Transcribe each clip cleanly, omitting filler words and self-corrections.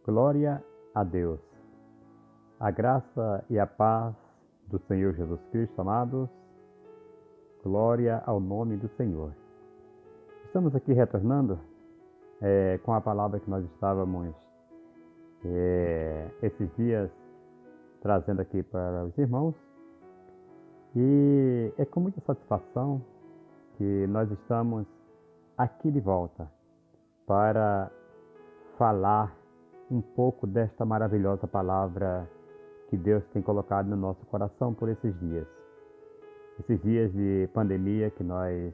Glória a Deus. A graça e a paz do Senhor Jesus Cristo, amados. Glória ao nome do Senhor. Estamos aqui retornando com a palavra que nós estávamos esses dias trazendo aqui para os irmãos. E é com muita satisfação que nós estamos aqui de volta para falar um pouco desta maravilhosa palavra que Deus tem colocado no nosso coração por esses dias. Esses dias de pandemia que nós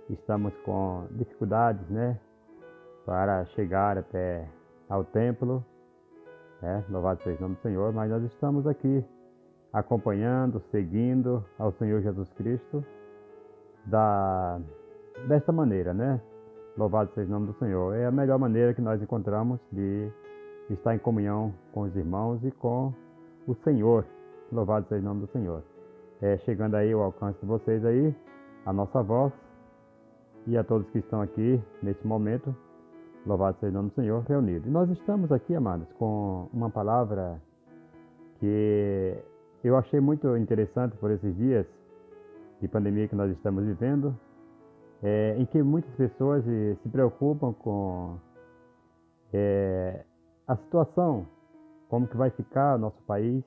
estamos com dificuldades, para chegar até ao templo, louvado seja o nome do Senhor, mas nós estamos aqui acompanhando, seguindo ao Senhor Jesus Cristo desta maneira, Louvado seja o nome do Senhor. É a melhor maneira que nós encontramos de estar em comunhão com os irmãos e com o Senhor. Louvado seja o nome do Senhor. Chegando aí ao alcance de vocês aí, a nossa voz, e a todos que estão aqui nesse momento, louvado seja o nome do Senhor, reunidos. E nós estamos aqui, amados, com uma palavra que eu achei muito interessante por esses dias de pandemia que nós estamos vivendo, em que muitas pessoas se preocupam com a situação, como que vai ficar o nosso país,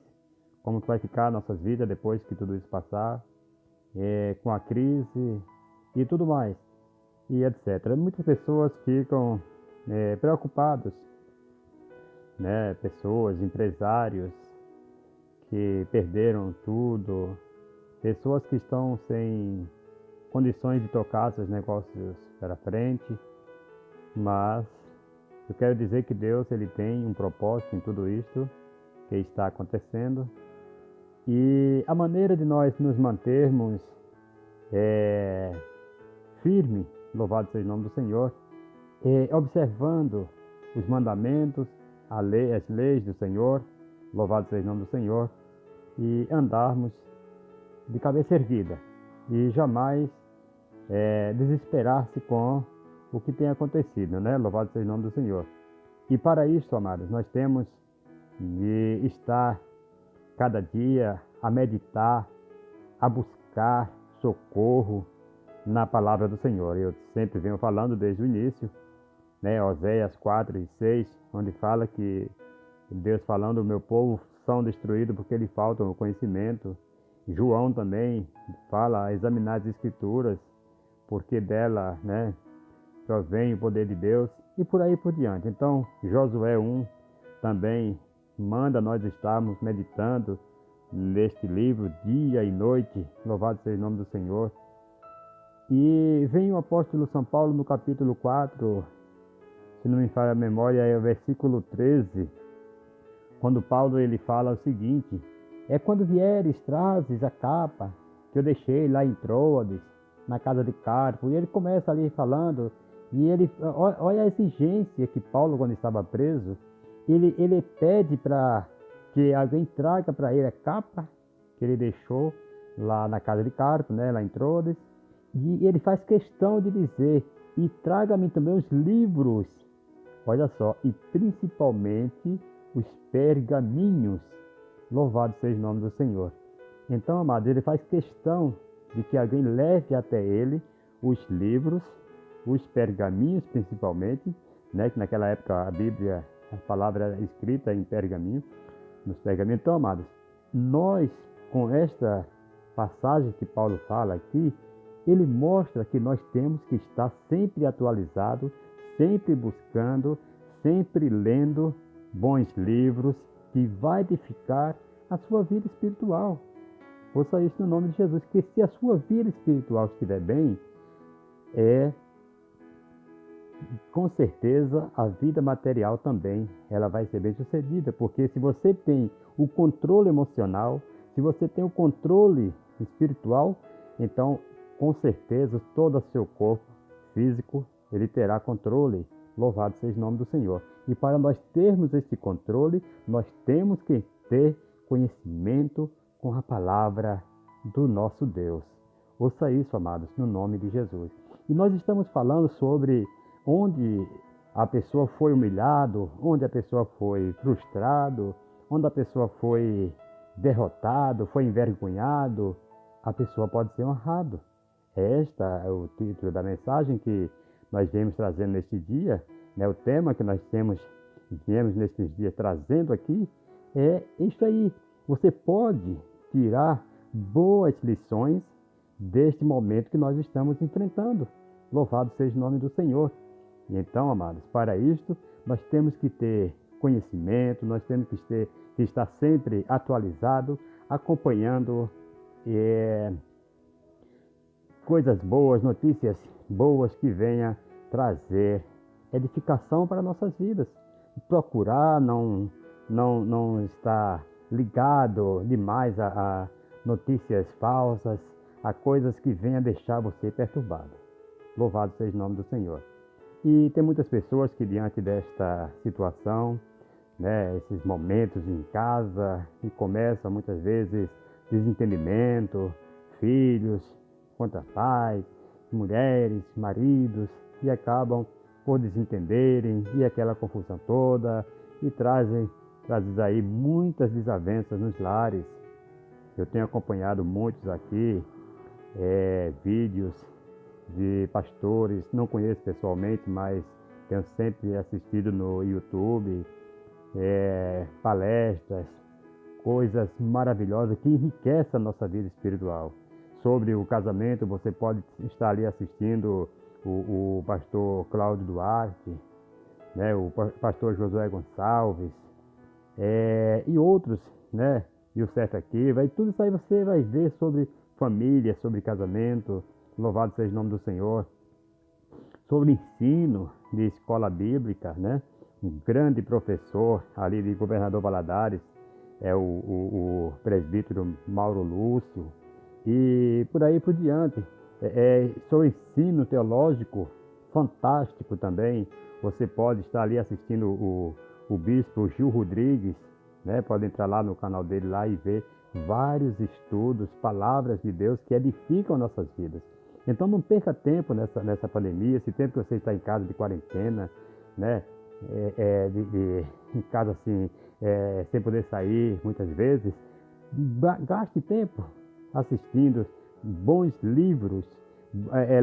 como que vai ficar nossas vidas depois que tudo isso passar, com a crise e tudo mais, e etc. Muitas pessoas ficam preocupadas, pessoas, empresários que perderam tudo, pessoas que estão sem condições de tocar seus negócios para frente, mas eu quero dizer que Deus ele tem um propósito em tudo isso que está acontecendo, e a maneira de nós nos mantermos firme, louvado seja o nome do Senhor, observando os mandamentos, as leis do Senhor, louvado seja o nome do Senhor, e andarmos de cabeça erguida e jamais desesperar-se com o que tem acontecido, Louvado seja o nome do Senhor. E para isso, amados, nós temos de estar cada dia a meditar, a buscar socorro na palavra do Senhor. Eu sempre venho falando desde o início, Oséias 4 e 6, onde fala que Deus falando, o meu povo são destruídos porque lhe falta o conhecimento. João também fala, examinar as escrituras, porque dela, provém o poder de Deus, e por aí por diante. Então, Josué 1 também manda nós estarmos meditando neste livro dia e noite, louvado seja o nome do Senhor. E vem o apóstolo São Paulo no capítulo 4, se não me falha a memória, é o versículo 13, quando Paulo ele fala o seguinte: quando vieres, trazes a capa que eu deixei lá em Troades, na casa de Carpo. E ele começa ali falando, e ele olha a exigência que Paulo, quando estava preso, ele pede para que alguém traga para ele a capa que ele deixou lá na casa de Carpo, lá em Troades, e ele faz questão de dizer: e traga-me também os livros, olha só, e principalmente os pergaminhos, louvado seja o nome do Senhor. Então, amado, ele faz questão de que alguém leve até ele os livros, os pergaminhos principalmente, que naquela época a Bíblia, a palavra era escrita em pergaminho, nos pergaminhos. Então, amados, nós, com esta passagem que Paulo fala aqui, ele mostra que nós temos que estar sempre atualizado, sempre buscando, sempre lendo bons livros que vai edificar a sua vida espiritual. Ouça isso no nome de Jesus, que se a sua vida espiritual estiver bem, com certeza a vida material também, ela vai ser bem sucedida, porque se você tem o controle emocional, se você tem o controle espiritual, então com certeza todo o seu corpo físico, ele terá controle, louvado seja o nome do Senhor. E para nós termos esse controle, nós temos que ter conhecimento com a palavra do nosso Deus. Ouça isso, amados, no nome de Jesus. E nós estamos falando sobre onde a pessoa foi humilhado, onde a pessoa foi frustrado, onde a pessoa foi derrotado, foi envergonhado, a pessoa pode ser honrado. Este é o título da mensagem que nós viemos trazendo neste dia, né? O tema que nós viemos nesses dias trazendo aqui é isso aí. Você pode tirar boas lições deste momento que nós estamos enfrentando. Louvado seja o nome do Senhor. E então, amados, para isto nós temos que ter conhecimento, nós temos que estar sempre atualizado, acompanhando coisas boas, notícias boas que venham trazer edificação para nossas vidas. Procurar não estar ligado demais a notícias falsas, a coisas que venham deixar você perturbado. Louvado seja o nome do Senhor. E tem muitas pessoas que diante desta situação, né, esses momentos em casa, que começam muitas vezes desentendimento, filhos contra pais, mulheres, maridos, e acabam por desentenderem e aquela confusão toda, e trazem aí muitas desavenças nos lares. Eu tenho acompanhado muitos aqui, vídeos de pastores, não conheço pessoalmente, mas tenho sempre assistido no YouTube, palestras, coisas maravilhosas que enriquecem a nossa vida espiritual. Sobre o casamento, você pode estar ali assistindo o pastor Cláudio Duarte, né, o pastor Josué Gonçalves, e outros, né? E o certo aqui, tudo isso aí você vai ver sobre família, sobre casamento. Louvado seja o nome do Senhor. Sobre ensino de escola bíblica, né? Um grande professor ali de Governador Valadares é o presbítero Mauro Lúcio, e por aí por diante. Sobre ensino teológico fantástico também. Você pode estar ali assistindo o bispo Gil Rodrigues, né? Pode entrar lá no canal dele lá e ver vários estudos, palavras de Deus que edificam nossas vidas. Então não perca tempo nessa pandemia, esse tempo que você está em casa de quarentena, né? Em casa assim, sem poder sair muitas vezes. Gaste tempo assistindo bons livros,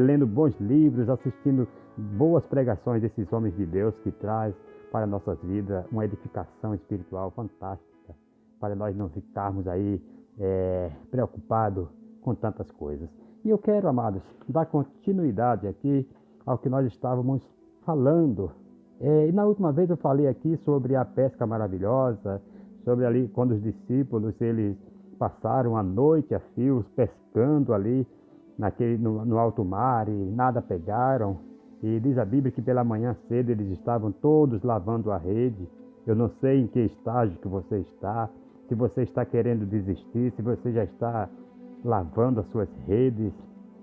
lendo bons livros, assistindo boas pregações desses homens de Deus que traz para nossas vidas uma edificação espiritual fantástica, para nós não ficarmos aí preocupados com tantas coisas. E eu quero, amados, dar continuidade aqui ao que nós estávamos falando. E na última vez eu falei aqui sobre a pesca maravilhosa, sobre ali quando os discípulos eles passaram a noite a fios pescando ali no alto mar e nada pegaram. E diz a Bíblia que pela manhã cedo eles estavam todos lavando a rede. Eu não sei em que estágio que você está, se você está querendo desistir, se você já está lavando as suas redes,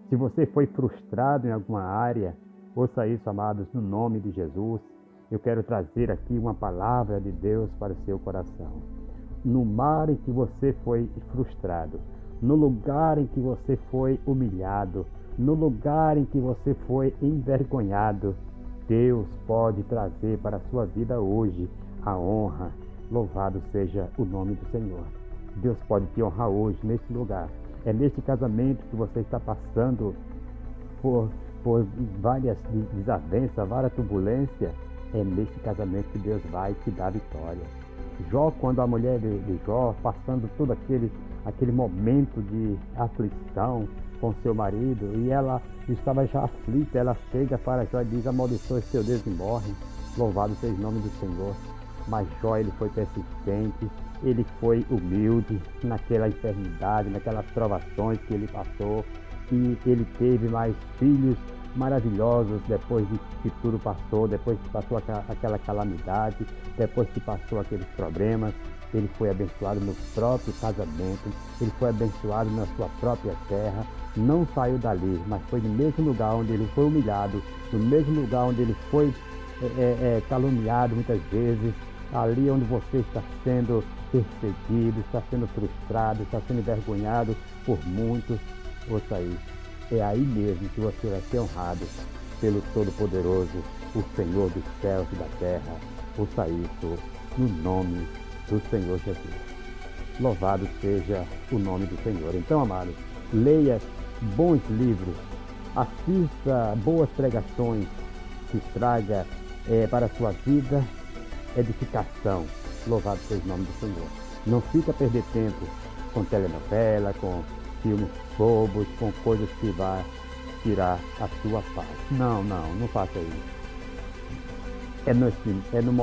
se você foi frustrado em alguma área. Ouça isso, amados, no nome de Jesus. Eu quero trazer aqui uma palavra de Deus para o seu coração. No mar em que você foi frustrado, no lugar em que você foi humilhado, no lugar em que você foi envergonhado, Deus pode trazer para a sua vida hoje a honra. Louvado seja o nome do Senhor. Deus pode te honrar hoje neste lugar. É neste casamento que você está passando por várias desavenças, várias turbulências. É neste casamento que Deus vai te dar vitória. Jó, quando a mulher de Jó, passando todo aquele momento de aflição com seu marido, e ela estava já aflita, ela chega para Jó e diz: amaldiçoa seu Deus e morre. Louvado seja o nome do Senhor. Mas Jó, ele foi persistente, ele foi humilde naquela enfermidade, naquelas provações que ele passou, e ele teve mais filhos maravilhosos depois de que tudo passou, depois que passou aquela calamidade, depois que passou aqueles problemas. Ele foi abençoado no próprio casamento, ele foi abençoado na sua própria terra, não saiu dali, mas foi no mesmo lugar onde ele foi humilhado, no mesmo lugar onde ele foi caluniado muitas vezes, ali onde você está sendo perseguido, está sendo frustrado, está sendo envergonhado por muitos. Ouça aí, é aí mesmo que você vai ser honrado pelo Todo-Poderoso, o Senhor dos céus e da terra. Ouça isso no nome do Senhor Jesus. Louvado seja o nome do Senhor. Então, amados, leia bons livros, assista boas pregações que traga para a sua vida edificação. Louvado seja o nome do Senhor. Não fica a perder tempo com telenovela, com filmes bobos, com coisas que vão tirar a sua paz. Não faça isso.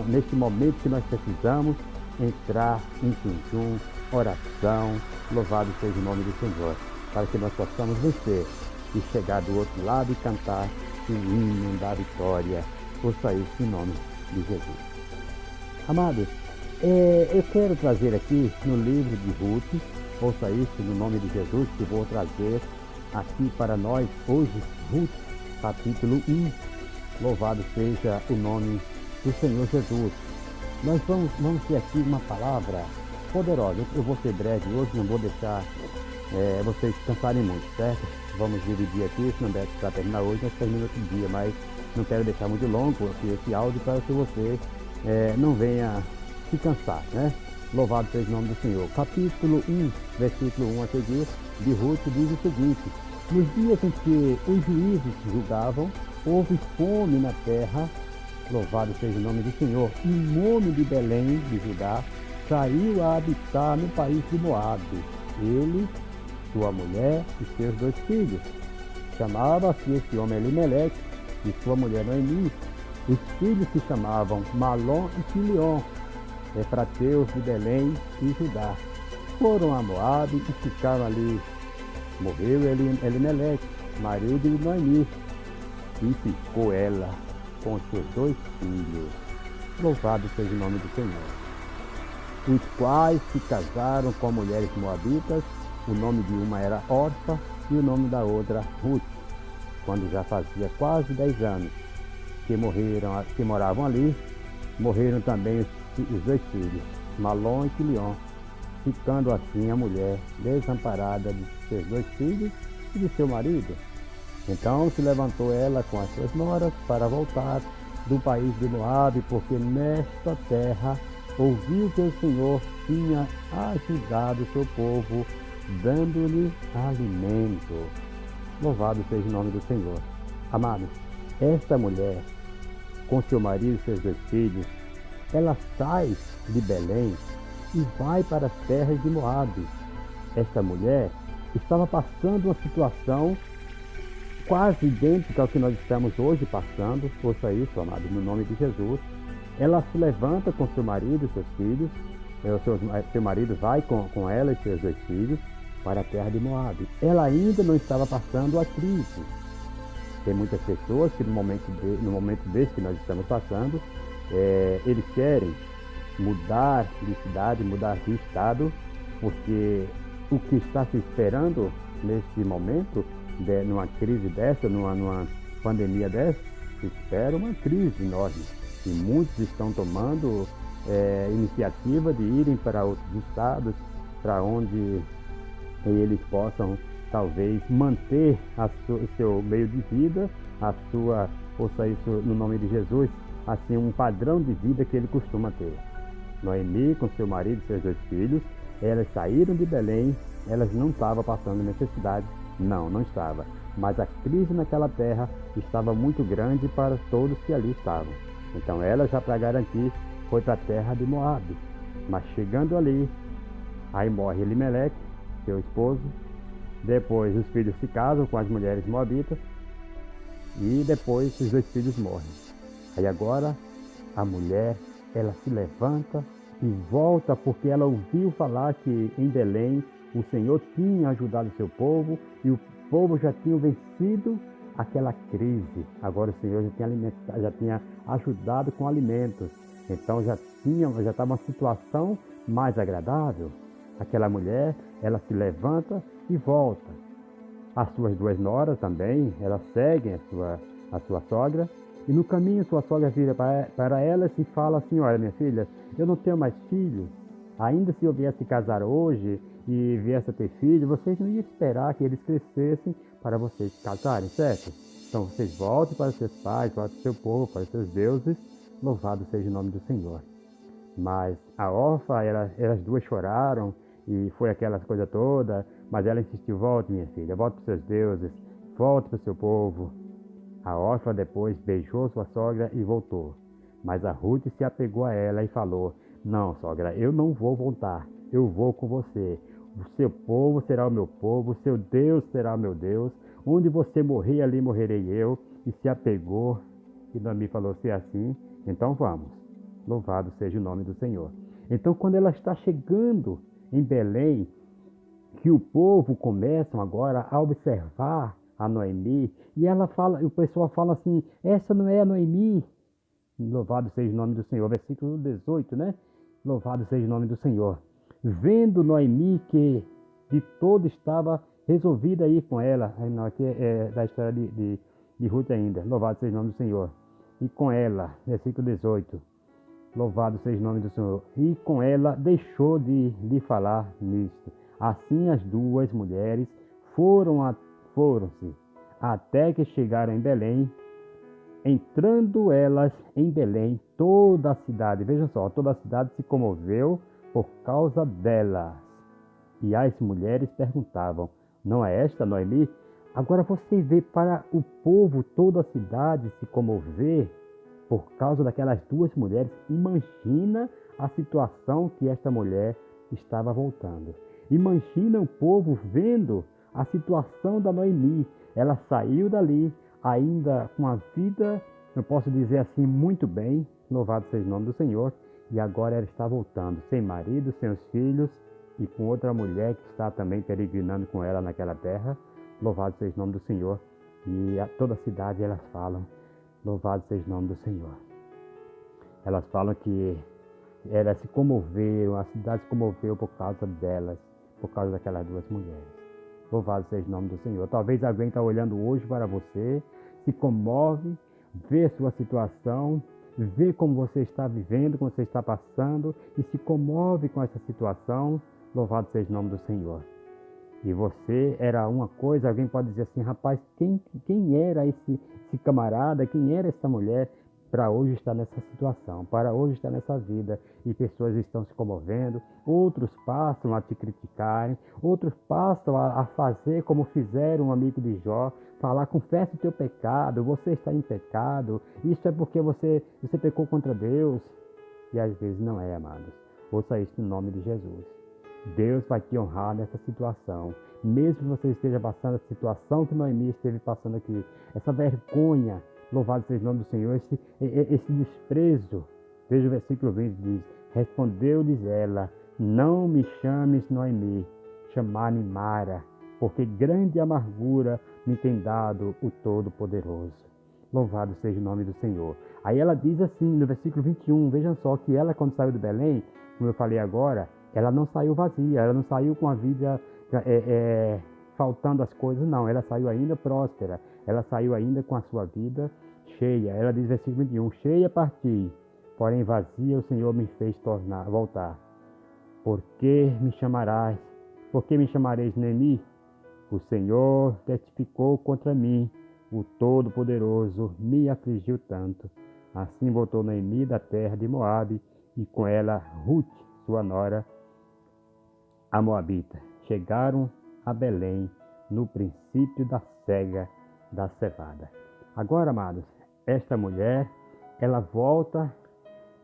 Neste momento que nós precisamos entrar em jejum, oração, louvado seja o nome do Senhor, para que nós possamos vencer e chegar do outro lado e cantar o hino da vitória. Ouça isso em nome de Jesus. Amados, eu quero trazer aqui no livro de Ruth, ouça isso no nome de Jesus, que vou trazer aqui para nós hoje, Ruth, capítulo 1. Louvado seja o nome do Senhor Jesus. Nós vamos ter aqui uma palavra poderosa. Eu vou ser breve hoje, não vou deixar vocês cansarem muito, certo? Vamos dividir aqui, se não der para terminar hoje, nós terminamos outro dia, mas não quero deixar muito longo esse áudio para que você não venha se cansar, né? Louvado seja o nome do Senhor. Capítulo 1, versículo 1 a seguir, de Ruth diz o seguinte: nos dias em que os juízes julgavam, houve fome na terra. Louvado seja o nome do Senhor. E um homem de Belém, de Judá, saiu a habitar no país de Moabe. Ele, sua mulher e seus 2 filhos. Chamava-se este homem Elimeleque e sua mulher Noemi. Os filhos se chamavam Malom e Quilion, efrateus de Belém e Judá. Foram a Moabe e ficaram ali. Morreu Elimeleque, marido de Noemi, e ficou ela com seus 2 filhos. Louvado seja o nome do Senhor. Os quais se casaram com mulheres moabitas. O nome de uma era Orfa e o nome da outra Ruth. Quando já fazia quase 10 anos que moravam ali, morreram também os 2 filhos, Malom e Quilion, ficando assim a mulher desamparada de seus 2 filhos e de seu marido. Então se levantou ela com as suas noras para voltar do país de Moabe, porque nesta terra ouviu que o Senhor tinha ajudado o seu povo, dando-lhe alimento. Louvado seja o nome do Senhor. Amados, esta mulher, com seu marido e seus 2 filhos, ela sai de Belém e vai para as terras de Moabe. Esta mulher estava passando uma situação quase idêntica ao que nós estamos hoje passando. Ouça isso, amado, no nome de Jesus. Ela se levanta com seu marido e seus filhos. Seu marido vai com ela e seus 2 filhos para a terra de Moabe. Ela ainda não estava passando a crise. Tem muitas pessoas que no momento desse que nós estamos passando, eles querem mudar de cidade, mudar de estado, porque o que está se esperando neste momento, numa crise dessa, numa pandemia dessa, se espera uma crise enorme. E muitos estão tomando iniciativa de irem para outros estados, para onde eles possam talvez manter o seu meio de vida, ouça isso no nome de Jesus, assim um padrão de vida que ele costuma ter. Noemi, com seu marido e seus 2 filhos, elas saíram de Belém. Elas não estavam passando necessidade, não estava, mas a crise naquela terra estava muito grande para todos que ali estavam. Então ela, já para garantir, foi para a terra de Moabe. Mas chegando ali, aí morre Elimeleque, seu esposo. Depois os filhos se casam com as mulheres moabitas e depois os 2 filhos morrem. Aí agora a mulher, ela se levanta e volta, porque ela ouviu falar que em Belém o Senhor tinha ajudado o seu povo e o povo já tinha vencido aquela crise. Agora o Senhor já tinha ajudado com alimentos. Então já estava uma situação mais agradável. Aquela mulher, ela se levanta e volta. As suas 2 noras também, elas seguem a sua sogra. E no caminho sua sogra vira para ela e fala assim: olha, minha filha, eu não tenho mais filhos. Ainda se eu viesse casar hoje e viesse a ter filho, vocês não iam esperar que eles crescessem para vocês se casarem, certo? Então vocês voltem para seus pais, para o seu povo, para os seus deuses, louvado seja o nome do Senhor. Mas a órfã, elas duas choraram e foi aquela coisa toda, mas ela insistiu: volte, minha filha, volte para os seus deuses, volte para o seu povo. A órfã depois beijou sua sogra e voltou. Mas a Ruth se apegou a ela e falou: não, sogra, eu não vou voltar, eu vou com você. O seu povo será o meu povo, o seu Deus será o meu Deus. Onde você morrer, ali morrerei eu. E se apegou. E Noemi falou: se é assim, então vamos. Louvado seja o nome do Senhor. Então, quando ela está chegando em Belém, que o povo começa agora a observar a Noemi, e ela fala, o pessoal fala assim: essa não é a Noemi. Louvado seja o nome do Senhor. Versículo 18, né? Louvado seja o nome do Senhor. Vendo Noemi que de todo estava resolvida a ir com ela, não, aqui é da história de Ruth ainda. Louvado seja o nome do Senhor. E com ela, versículo 18. Louvado seja o nome do Senhor. E com ela deixou de lhe falar nisto. Assim as duas mulheres foram-se até que chegaram em Belém. Entrando elas em Belém, toda a cidade, vejam só, toda a cidade se comoveu por causa delas. E as mulheres perguntavam: não é esta Noemi? Agora você vê para o povo, toda a cidade se comover por causa daquelas duas mulheres. Imagina a situação que esta mulher estava voltando. Imagina o povo vendo a situação da Noemi. Ela saiu dali ainda com a vida, eu posso dizer assim, muito bem, louvado seja o nome do Senhor, e agora ela está voltando, sem marido, sem os filhos, e com outra mulher que está também peregrinando com ela naquela terra. Louvado seja o nome do Senhor. E a toda a cidade elas falam: louvado seja o nome do Senhor. Elas falam que elas se comoveram, a cidade se comoveu por causa delas, por causa daquelas duas mulheres. Louvado seja o nome do Senhor. Talvez alguém está olhando hoje para você, se comove, vê a sua situação, vê como você está vivendo, como você está passando e se comove com essa situação. Louvado seja o nome do Senhor. E você era uma coisa, alguém pode dizer assim: rapaz, quem era esse camarada, quem era essa mulher para hoje estar nessa situação, para hoje estar nessa vida? E pessoas estão se comovendo, outros passam a te criticarem, outros passam a fazer como fizeram um amigo de Jó, falar: confessa o teu pecado, você está em pecado, isso é porque você pecou contra Deus. E às vezes não é, amados. Ouça isso no nome de Jesus. Deus vai te honrar nessa situação. Mesmo que você esteja passando a situação que Noemi esteve passando aqui, essa vergonha, louvado seja o nome do Senhor, esse desprezo. Veja o versículo 20, diz: respondeu-lhes ela: não me chames Noemi, chamar-me Mara, porque grande amargura me tem dado o Todo-Poderoso. Louvado seja o nome do Senhor. Aí ela diz assim no versículo 21, vejam só, que ela, quando saiu de Belém, como eu falei agora, ela não saiu vazia, ela não saiu com a vida faltando as coisas, não. Ela saiu ainda próspera, ela saiu ainda com a sua vida cheia. Ela diz, versículo 21, cheia parti, porém vazia o Senhor me fez voltar. Por que me chamarás? Por que me chamareis Noemi? O Senhor testificou contra mim, o Todo-Poderoso me afligiu tanto. Assim voltou Noemi da terra de Moabe, e com ela Ruth, sua nora, a Moabita. Chegaram a Belém no princípio da cega da cevada. Agora, amados, esta mulher, ela volta,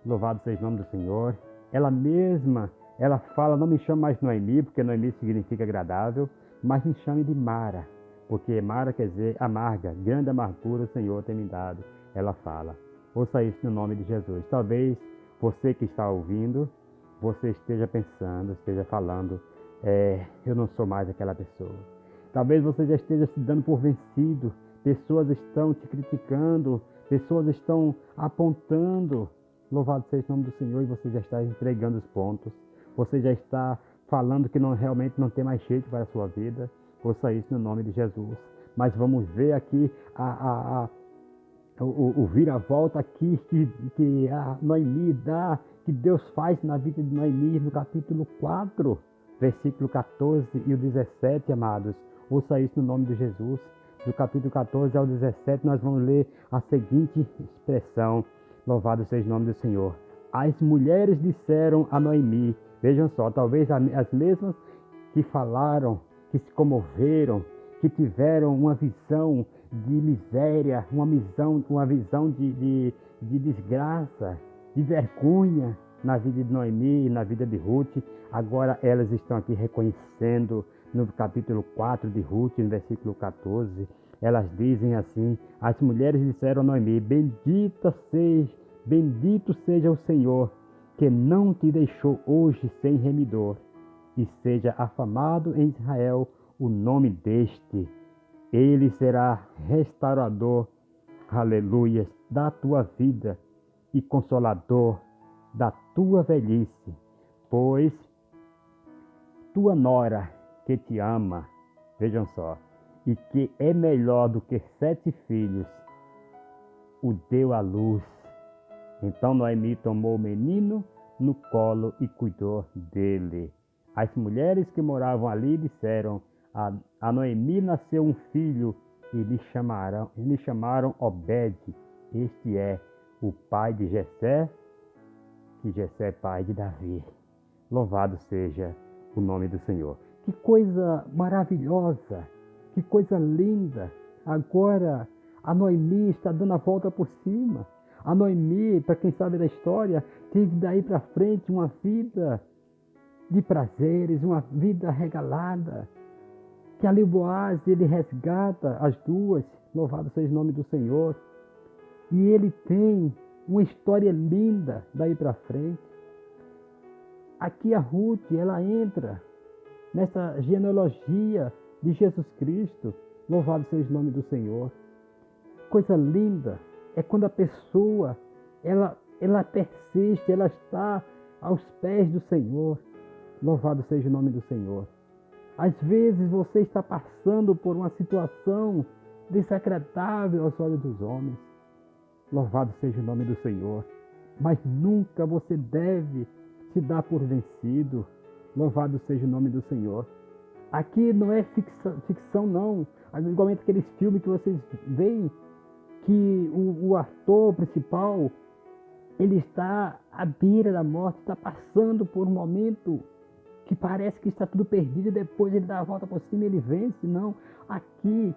louvado seja o nome do Senhor, ela mesma, ela fala: não me chame mais Noemi, porque Noemi significa agradável, mas me chame de Mara, porque Mara quer dizer amarga, grande amargura o Senhor tem me dado. Ela fala. Ouça isso no nome de Jesus. Talvez você que está ouvindo, você esteja pensando, esteja falando: eu não sou mais aquela pessoa. Talvez você já esteja se dando por vencido, pessoas estão te criticando, pessoas estão apontando. Louvado seja o nome do Senhor, e você já está entregando os pontos, você já está falando que realmente não tem mais jeito para a sua vida. Ouça isso no nome de Jesus. Mas vamos ver aqui o vira-volta aqui que a Noemi dá, que Deus faz na vida de Noemi no capítulo 4, versículo 14 e o 17, amados. Ouça isso no nome de Jesus. do capítulo 14 ao 17, nós vamos ler a seguinte expressão: louvado seja o nome do Senhor. As mulheres disseram a Noemi, vejam só, talvez as mesmas que falaram, que se comoveram, que tiveram uma visão de miséria, uma visão de desgraça, de vergonha na vida de Noemi e na vida de Ruth. Agora elas estão aqui reconhecendo no capítulo 4 de Ruth, no versículo 14, elas dizem assim: as mulheres disseram a Noemi, bendito seja o Senhor, que não te deixou hoje sem remidor, e seja afamado em Israel o nome deste. Ele será restaurador, aleluia, da tua vida e consolador da tua velhice, pois tua nora que te ama, vejam só, e que é melhor do que 7 filhos, o deu à luz. Então Noemi tomou o menino no colo e cuidou dele. As mulheres que moravam ali disseram: a Noemi nasceu um filho e lhe chamaram Obed. Este é o pai de Jessé, que Jessé é pai de Davi. Louvado seja o nome do Senhor. Que coisa maravilhosa, que coisa linda. Agora a Noemi está dando a volta por cima. A Noemi, para quem sabe da história, teve daí para frente uma vida de prazeres, uma vida regalada. Que ali o Boaz, ele resgata as duas, louvado seja o nome do Senhor. E ele tem uma história linda daí para frente. Aqui a Ruth, ela entra nessa genealogia de Jesus Cristo, louvado seja o nome do Senhor. Coisa linda é quando a pessoa, ela persiste, ela está aos pés do Senhor, louvado seja o nome do Senhor. Às vezes você está passando por uma situação desagradável aos olhos dos homens, louvado seja o nome do Senhor, mas nunca você deve se dar por vencido, louvado seja o nome do Senhor. Aqui não é ficção não, igualmente aqueles filmes que vocês veem, que o ator principal, ele está à beira da morte, está passando por um momento que parece que está tudo perdido e depois ele dá a volta por cima e ele vence. Não, aqui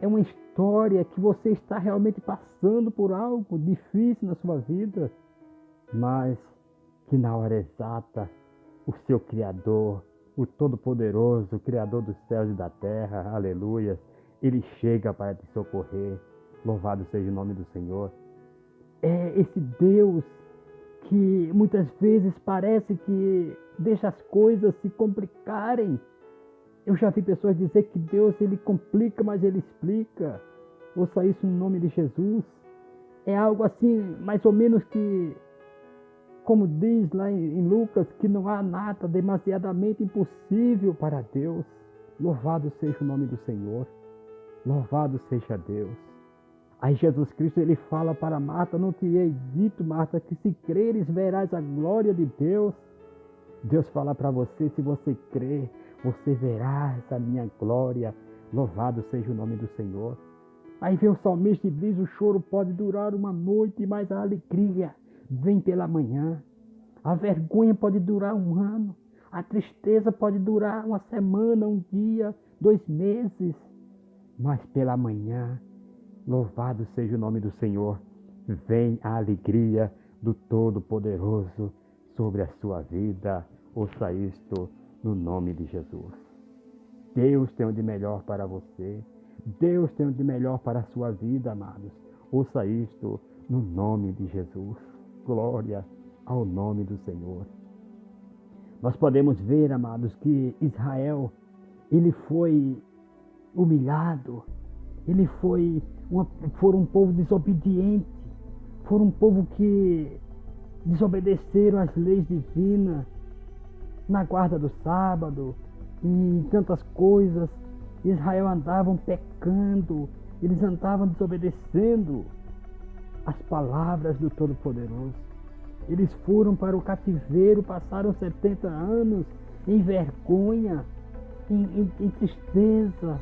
é uma história que você está realmente passando por algo difícil na sua vida, mas que na hora exata o seu Criador, o Todo-Poderoso, o Criador dos céus e da terra, aleluia, ele chega para te socorrer. Louvado seja o nome do Senhor. É esse Deus que muitas vezes parece que deixa as coisas se complicarem. Eu já vi pessoas dizer que Deus, ele complica, mas ele explica. Ouça isso no nome de Jesus. É algo assim, mais ou menos que, como diz lá em Lucas, que não há nada demasiadamente impossível para Deus. Louvado seja o nome do Senhor. Louvado seja Deus. Aí Jesus Cristo, ele fala para Marta: não te hei dito, Marta, que se creres verás a glória de Deus. Deus fala para você: se você crer, você verá essa minha glória. Louvado seja o nome do Senhor. Aí vem o salmista e diz: o choro pode durar uma noite, mas a alegria vem pela manhã. A vergonha pode durar um ano. A tristeza pode durar uma semana, um dia, 2 meses. Mas pela manhã, louvado seja o nome do Senhor, vem a alegria do Todo-Poderoso sobre a sua vida. Ouça isto no nome de Jesus. Deus tem o de melhor para você. Deus tem o de melhor para a sua vida, amados. Ouça isto no nome de Jesus. Glória ao nome do Senhor. Nós podemos ver, amados, que Israel, ele foi humilhado. Ele foram um povo desobediente. Foram um povo que desobedeceram às leis divinas na guarda do sábado e em tantas coisas. Israel andavam pecando, eles andavam desobedecendo as palavras do Todo-Poderoso. Eles foram para o cativeiro, passaram 70 anos em vergonha, em tristeza,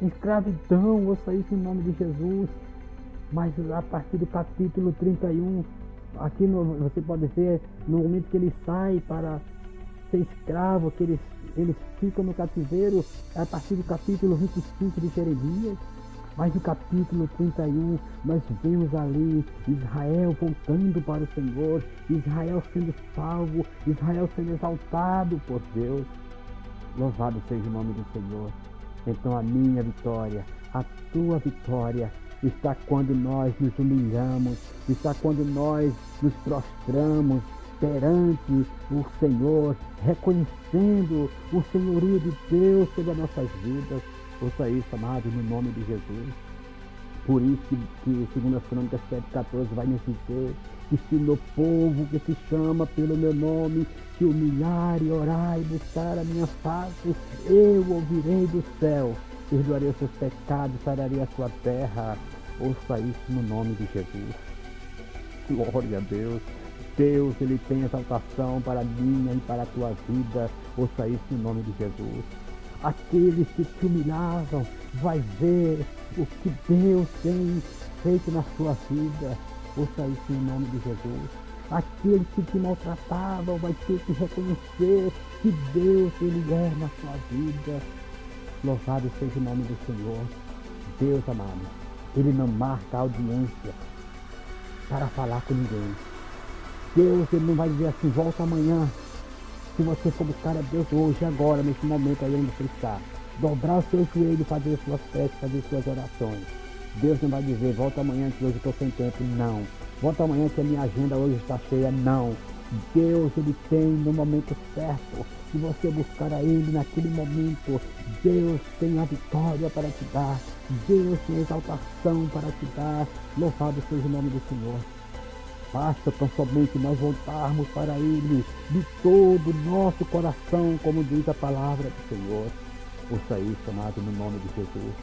escravidão, ouça isso no nome de Jesus. Mas a partir do capítulo 31, aqui você pode ver, no momento que ele sai para ser escravo, que eles ficam no cativeiro, é a partir do capítulo 25 de Jeremias. Mas no capítulo 31, nós vemos ali Israel voltando para o Senhor, Israel sendo salvo, Israel sendo exaltado por Deus. Louvado seja o nome do Senhor. Então a minha vitória, a tua vitória, está quando nós nos humilhamos, está quando nós nos prostramos perante o Senhor, reconhecendo o senhorio de Deus sobre as nossas vidas. Ouça isso, amado, no nome de Jesus. Por isso que 2 Crônicas 7,14 vai nos dizer que se o meu povo que se chama pelo meu nome se humilhar e orar e buscar a minha face, eu ouvirei do céu, perdoarei os seus pecados, sararei a sua terra. Ouça isso no nome de Jesus. Glória a Deus. Deus, Ele tem exaltação para a minha e para a tua vida. Ouça isso no nome de Jesus. Aqueles que se humilhavam vai ver o que Deus tem feito na sua vida. Ouça isso em nome de Jesus. Aqueles que te maltratavam vai ter que reconhecer que Deus, Ele é na sua vida. Louvado seja o nome do Senhor. Deus amado, Ele não marca audiência para falar com ninguém. Deus, Ele não vai dizer assim, volta amanhã. Se você for buscar a Deus hoje, agora, nesse momento aí onde você está, dobrar o seu joelho, fazer suas preces, fazer suas orações. Deus não vai dizer, volta amanhã que hoje eu estou sem tempo. Não. Volta amanhã que a minha agenda hoje está cheia. Não. Deus, Ele tem no momento certo. Se você buscar a Ele naquele momento, Deus tem a vitória para te dar. Deus tem a exaltação para te dar. Louvado seja o nome do Senhor. Basta tão somente nós voltarmos para Ele de todo o nosso coração, como diz a palavra do Senhor. Ouça isso, amado, no nome de Jesus.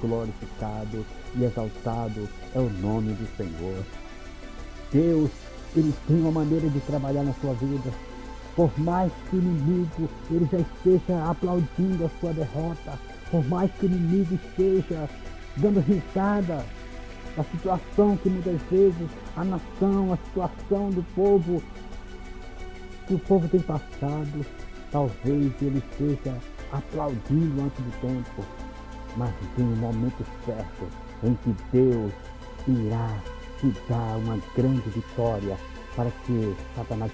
Glorificado e exaltado é o nome do Senhor. Deus, Ele tem uma maneira de trabalhar na sua vida. Por mais que o inimigo ele já esteja aplaudindo a sua derrota, por mais que o inimigo esteja dando risada da situação que muitas vezes a nação, a situação do povo, que o povo tem passado, talvez ele esteja aplaudindo antes do tempo, mas tem um momento certo em que Deus irá te dar uma grande vitória para que Satanás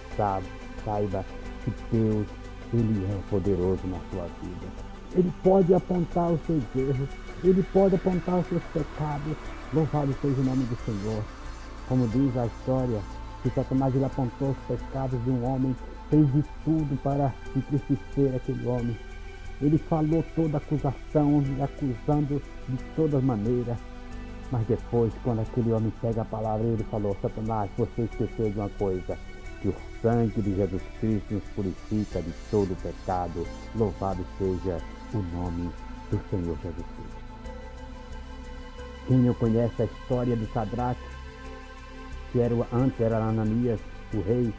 saiba que Deus, Ele é poderoso na sua vida. Ele pode apontar os seus erros, Ele pode apontar os seus pecados. Louvado seja o nome do Senhor. Como diz a história, que Satanás ele apontou os pecados de um homem, fez de tudo para entristecer aquele homem. Ele falou toda acusação, acusando de todas maneiras. Mas depois, quando aquele homem pega a palavra, ele falou, Satanás, você esqueceu de uma coisa, que o sangue de Jesus Cristo nos purifica de todo o pecado. Louvado seja o nome do Senhor Jesus Cristo. Quem não conhece a história de Sadraque, que antes era Ananias, o rei,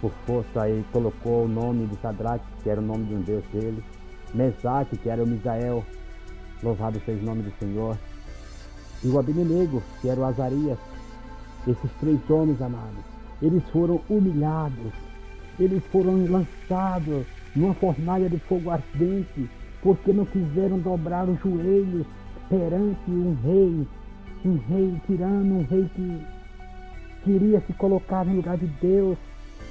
por força ele colocou o nome de Sadraque, que era o nome de um Deus dele, Mesaque, que era o Misael, louvado seja o nome do Senhor, e o Abednego, que era o Azarias. Esses três homens, amados, eles foram humilhados, eles foram lançados numa fornalha de fogo ardente, porque não quiseram dobrar os joelhos perante um rei tirano, um rei que queria se colocar no lugar de Deus,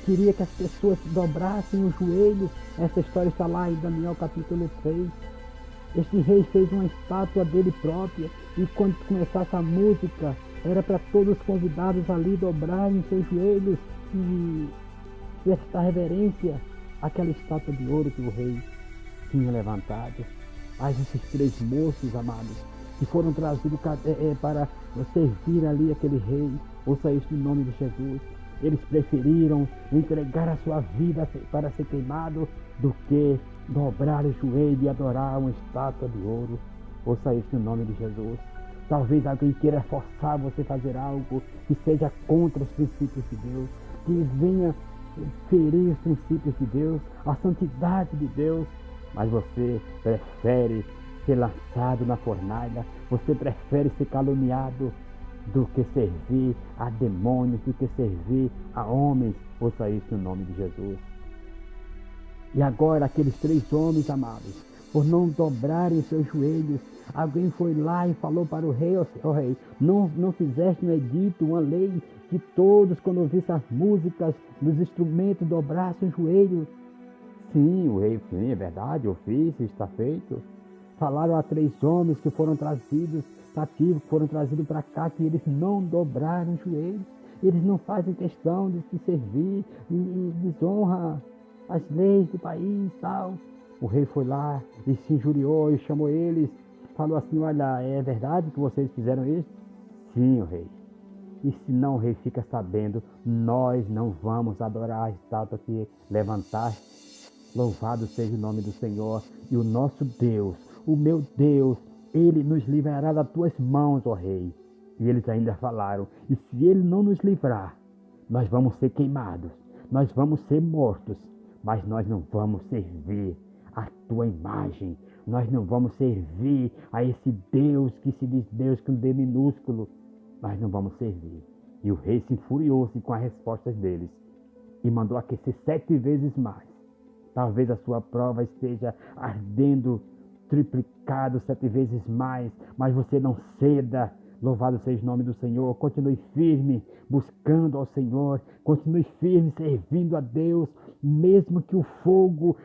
queria que as pessoas dobrassem os joelhos. Essa história está lá em Daniel capítulo 3. Este rei fez uma estátua dele própria, e quando começasse a música, era para todos os convidados ali dobrarem seus joelhos e prestar reverência àquela estátua de ouro que o rei tinha levantado. Mas esses três moços, amados, que foram trazidos para servir ali aquele rei, ouça isso no nome de Jesus, eles preferiram entregar a sua vida para ser queimado do que dobrar o joelho e adorar uma estátua de ouro. Ouça isso no nome de Jesus. Talvez alguém queira forçar você a fazer algo que seja contra os princípios de Deus, que venha ferir os princípios de Deus, a santidade de Deus, mas você prefere ser lançado na fornalha, você prefere ser caluniado do que servir a demônios, do que servir a homens. Ouça isso no nome de Jesus. E agora aqueles 3 homens, amados, por não dobrarem seus joelhos, alguém foi lá e falou para o rei: ó rei, não fizeste no edito uma lei que todos, quando ouvissem as músicas dos instrumentos, dobrassem o joelho? Sim, o rei, sim, é verdade, eu fiz, está feito. Falaram a 3 homens que foram trazidos cativos, que foram trazidos para cá, que eles não dobraram os joelhos. Eles não fazem questão de se servir e desonra as leis do país e tal. O rei foi lá e se injuriou e chamou eles. Falou assim: olha, é verdade que vocês fizeram isso? Sim, o rei. E se não, o rei fica sabendo, nós não vamos adorar a estátua que levantar. Louvado seja o nome do Senhor. E o nosso Deus, o meu Deus, Ele nos livrará das tuas mãos, ó rei. E eles ainda falaram: e se Ele não nos livrar, nós vamos ser queimados, nós vamos ser mortos, mas nós não vamos servir a tua imagem, nós não vamos servir a esse Deus que se diz Deus com D minúsculo, nós não vamos servir. E o rei se infuriou-se com as respostas deles e mandou aquecer 7 vezes mais. Talvez a sua prova esteja ardendo, triplicado 7 vezes mais, mas você não ceda. Louvado seja o nome do Senhor. Continue firme, buscando ao Senhor. Continue firme, servindo a Deus, mesmo que o fogo,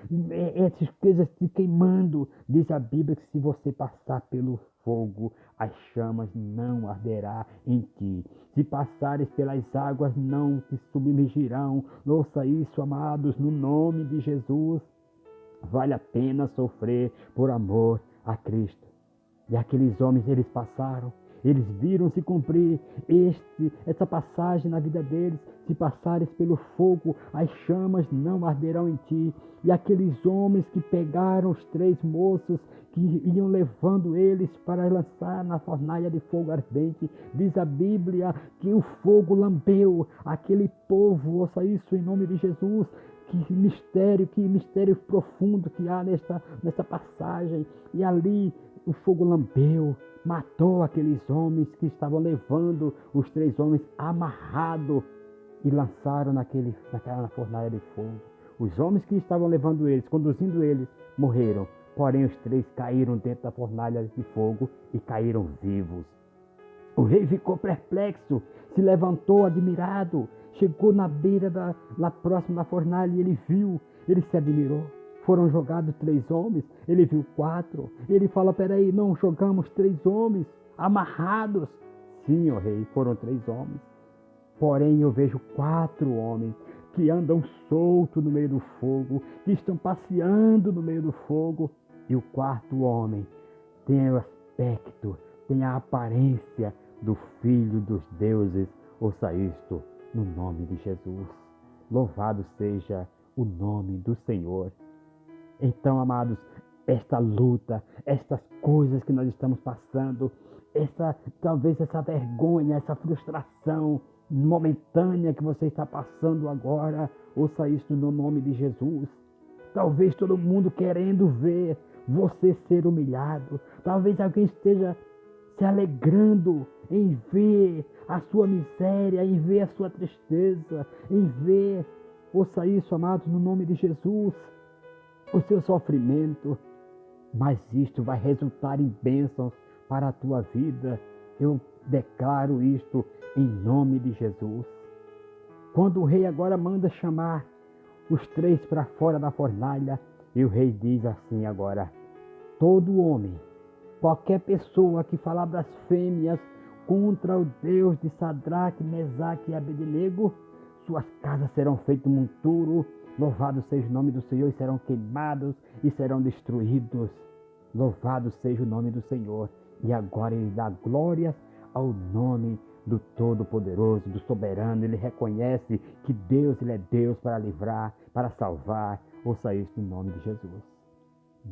essas coisas te queimando. Diz a Bíblia que se você passar pelo fogo, as chamas não arderá em ti. Se passares pelas águas, não te submergirão. Ouça isso, amados, no nome de Jesus. Vale a pena sofrer por amor a Cristo. E aqueles homens, eles passaram. Eles viram se cumprir essa passagem na vida deles. Se passares pelo fogo, as chamas não arderão em ti. E aqueles homens que pegaram os 3 moços, que iam levando eles para lançar na fornalha de fogo ardente, diz a Bíblia que o fogo lambeu aquele povo. Ouça isso em nome de Jesus. Que mistério profundo que há nesta passagem. E ali o fogo lambeu, matou aqueles homens que estavam levando os 3 homens amarrados e lançaram naquela fornalha de fogo. Os homens que estavam levando eles, conduzindo eles, morreram. Porém, os 3 caíram dentro da fornalha de fogo e caíram vivos. O rei ficou perplexo, se levantou admirado, chegou na beira lá próximo da fornalha e ele viu, ele se admirou. Foram jogados 3 homens, ele viu 4. Ele fala: peraí, não jogamos 3 homens amarrados? Sim, ó rei, foram 3 homens. Porém eu vejo 4 homens que andam soltos no meio do fogo, que estão passeando no meio do fogo. E o 4º homem tem o aspecto, tem a aparência do Filho dos deuses. Ouça isto no nome de Jesus. Louvado seja o nome do Senhor. Então, amados, esta luta, estas coisas que nós estamos passando, talvez essa vergonha, essa frustração momentânea que você está passando agora, ouça isso no nome de Jesus. Talvez todo mundo querendo ver você ser humilhado. Talvez alguém esteja se alegrando em ver a sua miséria, em ver a sua tristeza, em ver, ouça isso, amados, no nome de Jesus, o seu sofrimento. Mas isto vai resultar em bênçãos para a tua vida. Eu declaro isto em nome de Jesus. Quando o rei agora manda chamar os 3 para fora da fornalha, e o rei diz assim agora: todo homem, qualquer pessoa que falar blasfêmias contra o Deus de Sadraque, Mesaque e Abednego, suas casas serão feitas monturo. Louvado seja o nome do Senhor, e serão queimados e serão destruídos. Louvado seja o nome do Senhor. E agora ele dá glórias ao nome do Todo-Poderoso, do Soberano. Ele reconhece que Deus, Ele é Deus para livrar, para salvar. Ouça isso no nome de Jesus.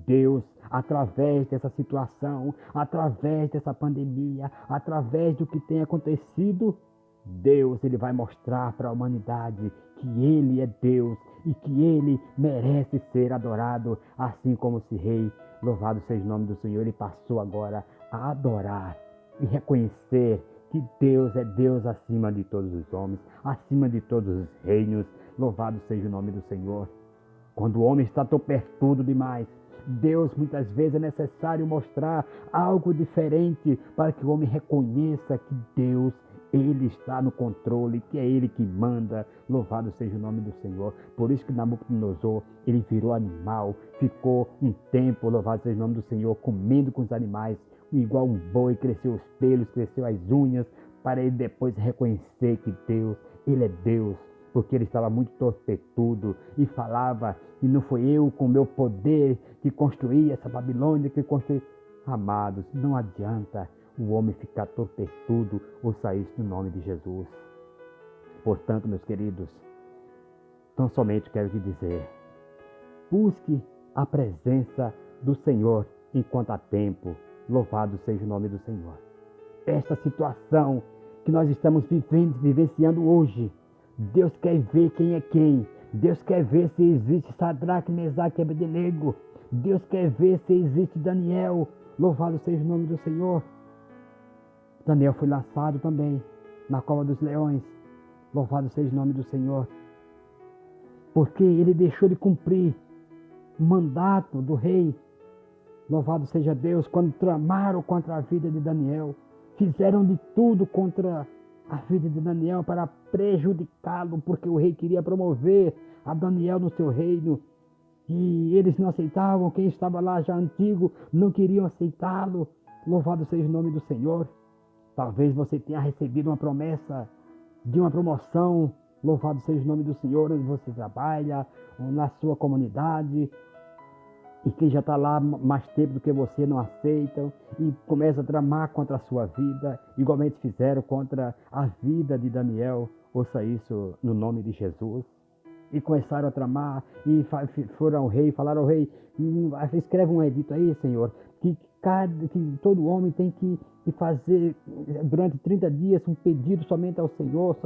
Deus, através dessa situação, através dessa pandemia, através do que tem acontecido, Deus, Ele vai mostrar para a humanidade que Ele é Deus e que ele merece ser adorado, assim como esse rei, louvado seja o nome do Senhor, ele passou agora a adorar e reconhecer que Deus é Deus acima de todos os homens, acima de todos os reinos, louvado seja o nome do Senhor. Quando o homem está topertudo demais, Deus muitas vezes é necessário mostrar algo diferente para que o homem reconheça que Deus, ele está no controle, que é ele que manda. Louvado seja o nome do Senhor. Por isso que Nabucodonosor, ele virou animal, ficou um tempo, louvado seja o nome do Senhor, comendo com os animais, igual um boi, cresceu os pelos, cresceu as unhas, para ele depois reconhecer que Deus, ele é Deus. Porque ele estava muito torpetudo e falava que não foi eu com meu poder que construí essa Babilônia, que construí. Amados, não adianta o homem ficar torpetudo ou sair no nome de Jesus. Portanto, meus queridos, tão somente quero te dizer, busque a presença do Senhor enquanto há tempo. Louvado seja o nome do Senhor. Esta situação que nós estamos vivenciando hoje, Deus quer ver quem é quem. Deus quer ver se existe Sadraque, Mesaque e Abednego. Deus quer ver se existe Daniel. Louvado seja o nome do Senhor. Daniel foi lançado também na cova dos leões. Louvado seja o nome do Senhor. Porque ele deixou de cumprir o mandato do rei. Louvado seja Deus, quando tramaram contra a vida de Daniel. Fizeram de tudo contra a vida de Daniel para prejudicá-lo, porque o rei queria promover a Daniel no seu reino. E eles não aceitavam, quem estava lá já antigo, não queriam aceitá-lo. Louvado seja o nome do Senhor. Talvez você tenha recebido uma promessa de uma promoção. Louvado seja o nome do Senhor, onde você trabalha, ou na sua comunidade. E quem já está lá mais tempo do que você não aceitam e começa a tramar contra a sua vida, igualmente fizeram contra a vida de Daniel. Ouça isso no nome de Jesus. E começaram a tramar e foram ao rei, falaram ao rei, escreve um edito aí, Senhor, que todo homem tem que fazer durante 30 dias um pedido somente ao Senhor,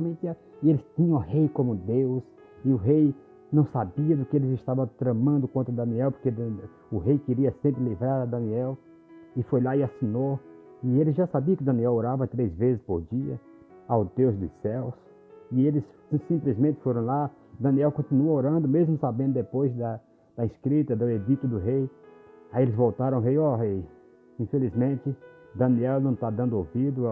e eles tinham o rei como Deus, e o rei não sabia do que eles estavam tramando contra Daniel, porque o rei queria sempre livrar a Daniel, e foi lá e assinou. E ele já sabia que Daniel orava 3 vezes por dia ao Deus dos céus, e eles simplesmente foram lá. Daniel continua orando, mesmo sabendo depois da escrita, do edito do rei. Aí eles voltaram ao rei, rei, infelizmente Daniel não está dando ouvido,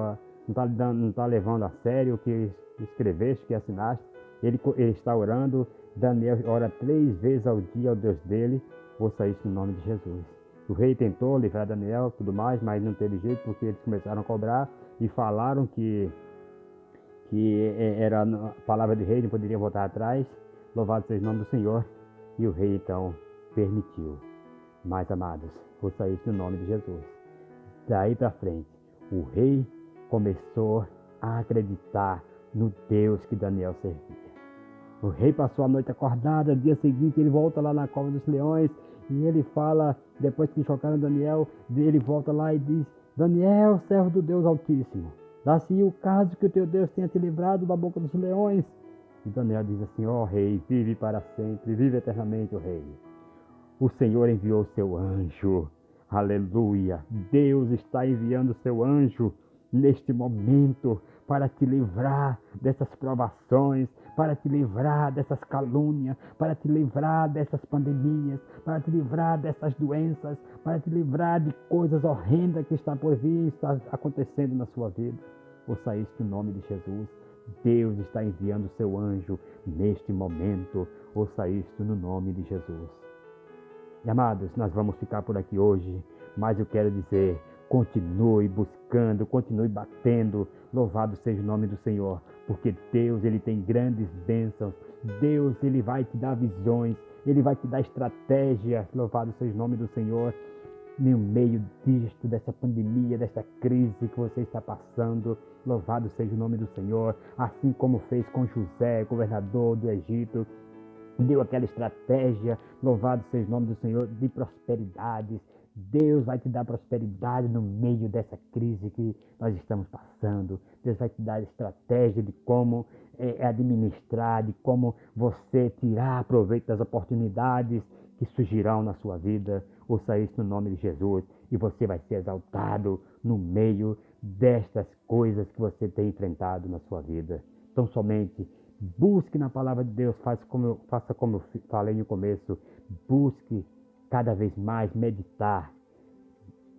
não está levando a sério o que escreveste, que assinaste. Ele está orando. Daniel ora 3 vezes ao dia ao Deus dele. Ouça isso no nome de Jesus. O rei tentou livrar Daniel, tudo mais, mas não teve jeito, porque eles começaram a cobrar e falaram que era a palavra de rei, não poderia voltar atrás. Louvado seja o nome do Senhor. E o rei então permitiu. Mas, amados, ouça isso no nome de Jesus. Daí para frente, o rei começou a acreditar no Deus que Daniel servia. O rei passou a noite acordada, no dia seguinte ele volta lá na cova dos leões e ele fala, depois que chocaram Daniel, ele volta lá e diz: Daniel, servo do Deus Altíssimo, dá-se o caso que o teu Deus tenha te livrado da boca dos leões. E Daniel diz assim: rei, vive para sempre, vive eternamente, rei. O Senhor enviou o seu anjo. Aleluia! Deus está enviando o seu anjo neste momento para te livrar dessas provações, para te livrar dessas calúnias, para te livrar dessas pandemias, para te livrar dessas doenças, para te livrar de coisas horrendas que está por vir, está acontecendo na sua vida. Ouça isso no nome de Jesus. Deus está enviando o seu anjo neste momento. Ouça isto no nome de Jesus. E, amados, nós vamos ficar por aqui hoje, mas eu quero dizer, continue buscando, continue batendo. Louvado seja o nome do Senhor, porque Deus, ele tem grandes bênçãos. Deus, ele vai te dar visões, ele vai te dar estratégia. Louvado seja o nome do Senhor. No meio disto, dessa pandemia, dessa crise que você está passando, louvado seja o nome do Senhor. Assim como fez com José, governador do Egito, deu aquela estratégia, louvado seja o nome do Senhor, de prosperidades. Deus vai te dar prosperidade no meio dessa crise que nós estamos passando. Deus vai te dar estratégia de como administrar, de como você tirar proveito das oportunidades que surgirão na sua vida. Ouça isso no nome de Jesus e você vai ser exaltado no meio destas coisas que você tem enfrentado na sua vida. Então somente busque na palavra de Deus, faça como eu falei no começo, busque cada vez mais meditar,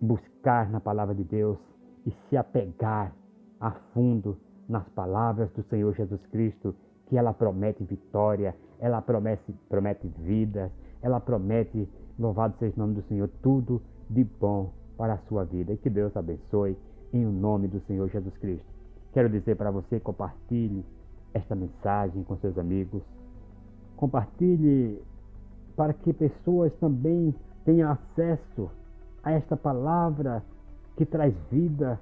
buscar na palavra de Deus e se apegar a fundo nas palavras do Senhor Jesus Cristo, que ela promete vitória, ela promete vida, ela promete, louvado seja o nome do Senhor, tudo de bom para a sua vida. E que Deus abençoe em o nome do Senhor Jesus Cristo. Quero dizer para você, compartilhe esta mensagem com seus amigos. Compartilhe para que pessoas também tenham acesso a esta palavra que traz vida,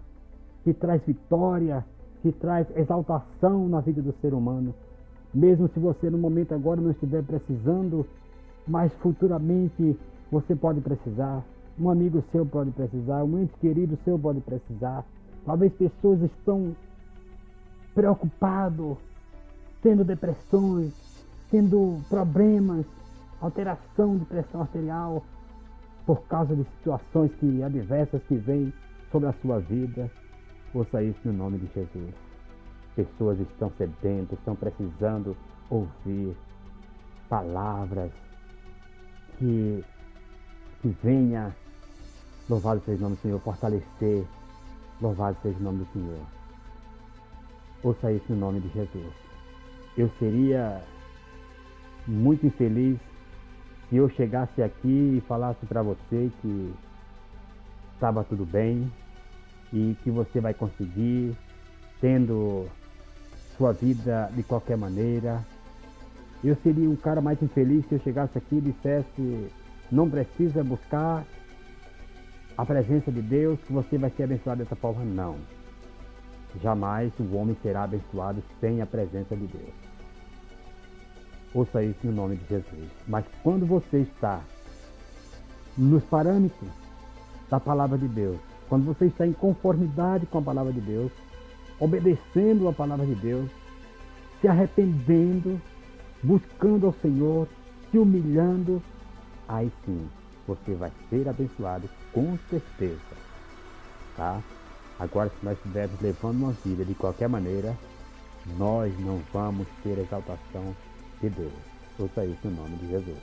que traz vitória, que traz exaltação na vida do ser humano. Mesmo se você no momento agora não estiver precisando, mas futuramente você pode precisar. Um amigo seu pode precisar, um ente querido seu pode precisar. Talvez pessoas estão preocupadas, tendo depressões, tendo problemas, alteração de pressão arterial, por causa de situações adversas que vêm sobre a sua vida. Ouça isso no nome de Jesus. Pessoas estão sedentas, estão precisando ouvir palavras que venha, louvado seja o nome do Senhor, fortalecer, louvado seja o nome do Senhor. Ouça isso no nome de Jesus. Eu seria muito infeliz se eu chegasse aqui e falasse para você que estava tudo bem e que você vai conseguir, tendo sua vida de qualquer maneira. Eu seria um cara mais infeliz se eu chegasse aqui e dissesse: não precisa buscar a presença de Deus que você vai ser abençoado dessa forma. Não. Jamais o homem será abençoado sem a presença de Deus. Ouça isso no nome de Jesus. Mas quando você está nos parâmetros da palavra de Deus, quando você está em conformidade com a palavra de Deus, obedecendo a palavra de Deus, se arrependendo, buscando ao Senhor, se humilhando, aí sim você vai ser abençoado com certeza, tá? Agora, se nós estivermos levando uma vida de qualquer maneira, nós não vamos ter exaltação de Deus. Ouça isso no nome de Jesus.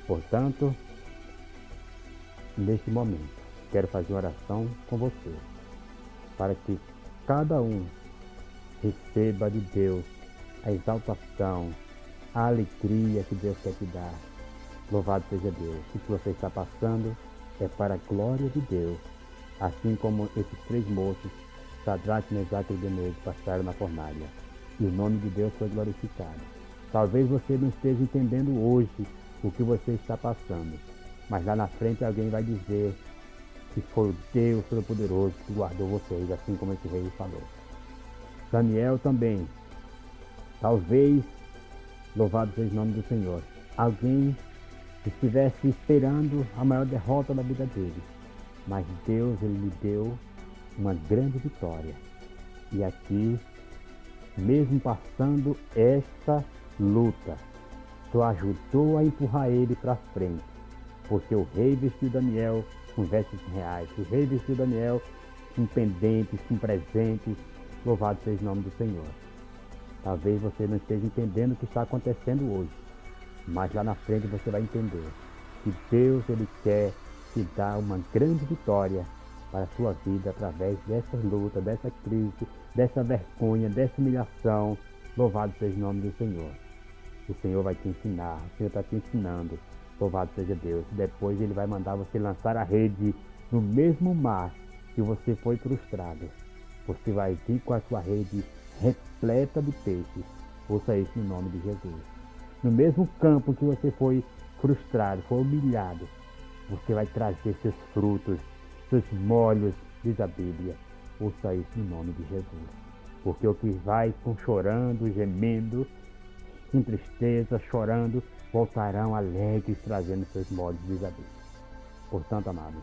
Portanto, neste momento, quero fazer uma oração com você, para que cada um receba de Deus a exaltação, a alegria que Deus quer te dar. Louvado seja Deus. O que você está passando é para a glória de Deus, assim como esses três moços, Sadraque, Mesaque e Abednego, passaram na fornalha, e o nome de Deus foi glorificado. Talvez você não esteja entendendo hoje o que você está passando, mas lá na frente alguém vai dizer que foi o Deus Todo-Poderoso que guardou vocês, assim como esse rei falou. Daniel também, talvez, louvado seja o nome do Senhor, alguém estivesse esperando a maior derrota da vida dele, mas Deus, ele lhe deu uma grande vitória. E aqui, mesmo passando esta luta, só ajudou a empurrar ele para frente, porque o rei vestiu Daniel com vestes reais, o rei vestiu Daniel com pendentes, com presentes. Louvado seja o nome do Senhor. Talvez você não esteja entendendo o que está acontecendo hoje, mas lá na frente você vai entender que Deus, ele quer te dar uma grande vitória para a sua vida através dessa luta, dessa crise, dessa vergonha, dessa humilhação. Louvado seja o nome do Senhor. O Senhor vai te ensinar, o Senhor está te ensinando. Louvado seja Deus. Depois ele vai mandar você lançar a rede no mesmo mar que você foi frustrado. Você vai vir com a sua rede repleta de peixes. Ouça isso no nome de Jesus. No mesmo campo que você foi frustrado, foi humilhado, você vai trazer seus frutos, seus molhos, diz a Bíblia. Ouça isso no nome de Jesus. Porque o que vai com chorando, gemendo, com tristeza, chorando, voltarão alegres, trazendo seus molhos, diz a Bíblia. Portanto, amados,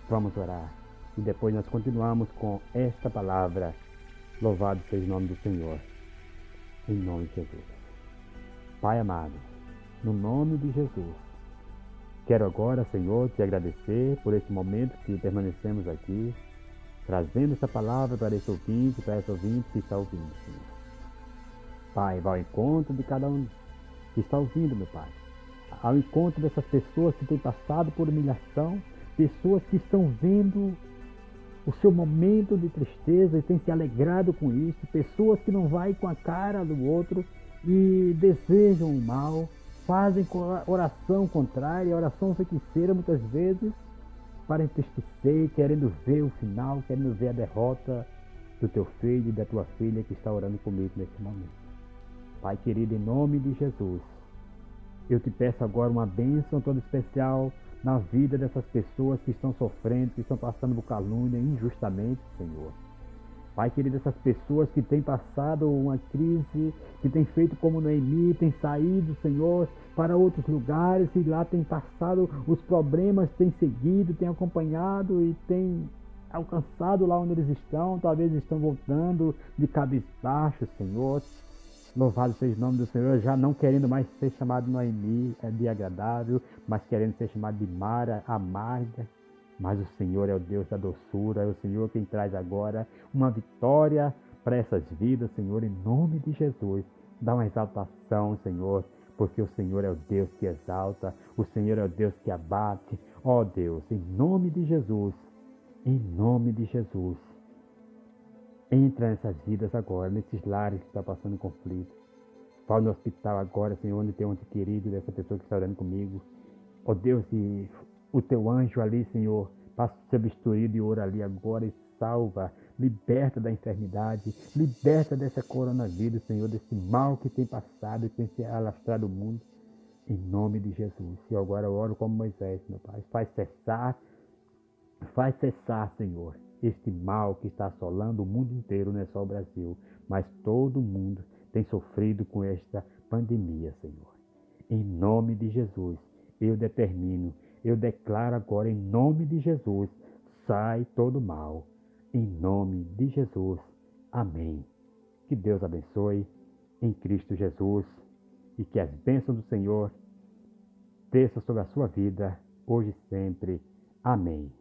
vamos orar. E depois nós continuamos com esta palavra. Louvado seja o nome do Senhor. em nome de Jesus. Pai amado, no nome de Jesus, quero agora, Senhor, te agradecer por esse momento que permanecemos aqui, trazendo essa palavra para esse ouvinte, para essa ouvinte que está ouvindo, Senhor. Pai, vá ao encontro de cada um que está ouvindo, meu Pai. Ao encontro dessas pessoas que têm passado por humilhação, pessoas que estão vendo o seu momento de tristeza e têm se alegrado com isso, pessoas que não vai com a cara do outro e desejam o mal, fazem oração contrária, oração feiticeira muitas vezes, para entristecer, querendo ver o final, querendo ver a derrota do teu filho e da tua filha que está orando comigo nesse momento. Pai querido, em nome de Jesus, eu te peço agora uma bênção toda especial na vida dessas pessoas que estão sofrendo, que estão passando por calúnia injustamente, Senhor. Pai querido, essas pessoas que têm passado uma crise, que têm feito como Noemi, têm saído, Senhor, para outros lugares e lá têm passado os problemas, têm seguido, têm acompanhado e têm alcançado lá onde eles estão, talvez estão voltando de cabisbaixo, Senhor. Louvado seja o nome do Senhor, já não querendo mais ser chamado de Noemi, de agradável, mas querendo ser chamado de Mara, amarga. Mas o Senhor é o Deus da doçura, é o Senhor quem traz agora uma vitória para essas vidas, Senhor, em nome de Jesus. Dá uma exaltação, Senhor, porque o Senhor é o Deus que exalta, o Senhor é o Deus que abate. Ó Deus, em nome de Jesus, em nome de Jesus. Entra nessas vidas agora, nesses lares que estão passando conflito. Vá no hospital agora, Senhor, onde tem um ente querido dessa pessoa que está orando comigo. Ó Deus, e o teu anjo ali, Senhor, passa o seu bisturi de ouro ali agora e salva, liberta da enfermidade, liberta dessa coronavírus, Senhor, desse mal que tem passado e tem se alastrado o mundo. Em nome de Jesus. E agora eu oro como Moisés, meu Pai. Faz cessar, Senhor, este mal que está assolando o mundo inteiro, não é só o Brasil, mas todo mundo tem sofrido com esta pandemia, Senhor. Em nome de Jesus, eu determino, eu declaro agora, em nome de Jesus, sai todo mal. Em nome de Jesus. Amém. Que Deus abençoe em Cristo Jesus e que as bênçãos do Senhor desçam sobre a sua vida, hoje e sempre. Amém.